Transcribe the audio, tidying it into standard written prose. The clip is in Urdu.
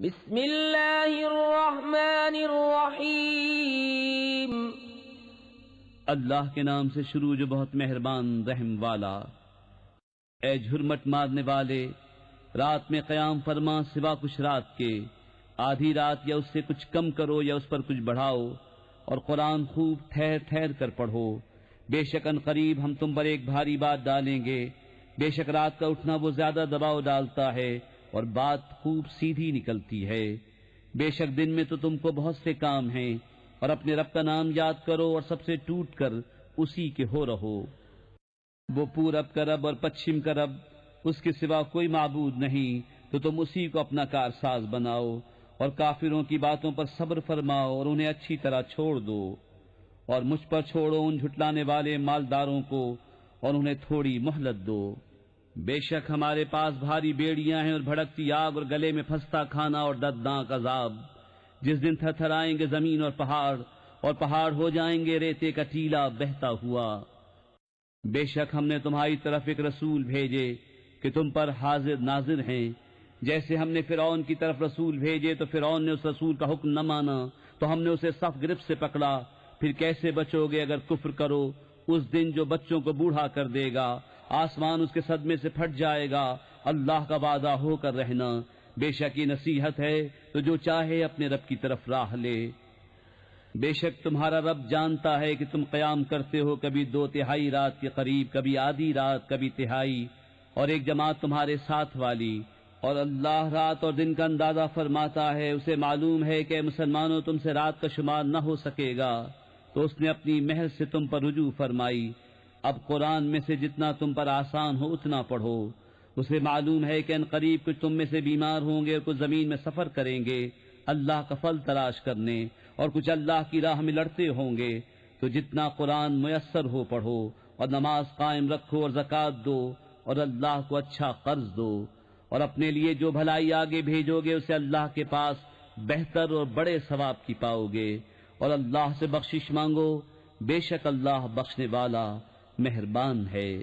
بسم اللہ الرحمن الرحیم۔ اللہ کے نام سے شروع جو بہت مہربان رحم والا۔ اے جھرمٹ مارنے والے، رات میں قیام فرما سوا کچھ رات کے، آدھی رات یا اس سے کچھ کم کرو یا اس پر کچھ بڑھاؤ، اور قرآن خوب ٹھہر ٹھہر کر پڑھو۔ بے شک ان قریب ہم تم پر ایک بھاری بات ڈالیں گے۔ بے شک رات کا اٹھنا وہ زیادہ دباؤ ڈالتا ہے اور بات خوب سیدھی نکلتی ہے۔ بے شک دن میں تو تم کو بہت سے کام ہیں، اور اپنے رب کا نام یاد کرو اور سب سے ٹوٹ کر اسی کے ہو رہو۔ وہ پورب کا رب اور پچھم کا رب، اس کے سوا کوئی معبود نہیں، تو تم اسی کو اپنا کارساز بناؤ، اور کافروں کی باتوں پر صبر فرماؤ اور انہیں اچھی طرح چھوڑ دو، اور مجھ پر چھوڑو ان جھٹلانے والے مالداروں کو، اور انہیں تھوڑی مہلت دو۔ بے شک ہمارے پاس بھاری بیڑیاں ہیں اور بھڑکتی آگ اور گلے میں پھنستا کھانا اور دردناک عذاب، جس دن تھرتھرائیں گے زمین اور پہاڑ ہو جائیں گے ریتے کا ٹیلا بہتا ہوا۔ بے شک ہم نے تمہاری طرف ایک رسول بھیجے کہ تم پر حاضر ناظر ہیں۔ جیسے ہم نے فرعون کی طرف رسول بھیجے تو فرعون نے اس رسول کا حکم نہ مانا، تو ہم نے اسے سخت گرفت سے پکڑا۔ پھر کیسے بچو گے اگر کفر کرو؟ اس دن جو بچوں کو بوڑھا کر دے گا، آسمان اس کے صدمے سے پھٹ جائے گا۔ اللہ کا وعدہ ہو کر رہنا، بے شک یہ نصیحت ہے تو جو چاہے اپنے رب کی طرف راہ لے۔ بے شک تمہارا رب جانتا ہے کہ تم قیام کرتے ہو، کبھی 2/3 رات کے قریب، کبھی آدھی رات، کبھی تہائی، اور ایک جماعت تمہارے ساتھ والی۔ اور اللہ رات اور دن کا اندازہ فرماتا ہے، اسے معلوم ہے کہ اے مسلمانوں تم سے رات کا شمار نہ ہو سکے گا، تو اس نے اپنی مہر سے تم پر رجوع فرمائی۔ اب قرآن میں سے جتنا تم پر آسان ہو اتنا پڑھو۔ اسے معلوم ہے کہ ان قریب کچھ تم میں سے بیمار ہوں گے اور کچھ زمین میں سفر کریں گے اللہ کا پھل تلاش کرنے، اور کچھ اللہ کی راہ میں لڑتے ہوں گے۔ تو جتنا قرآن میسر ہو پڑھو، اور نماز قائم رکھو اور زکوٰۃ دو، اور اللہ کو اچھا قرض دو، اور اپنے لیے جو بھلائی آگے بھیجو گے اسے اللہ کے پاس بہتر اور بڑے ثواب کی پاؤ گے، اور اللہ سے بخشش مانگو، بے شک اللہ بخشنے والا مہربان ہے۔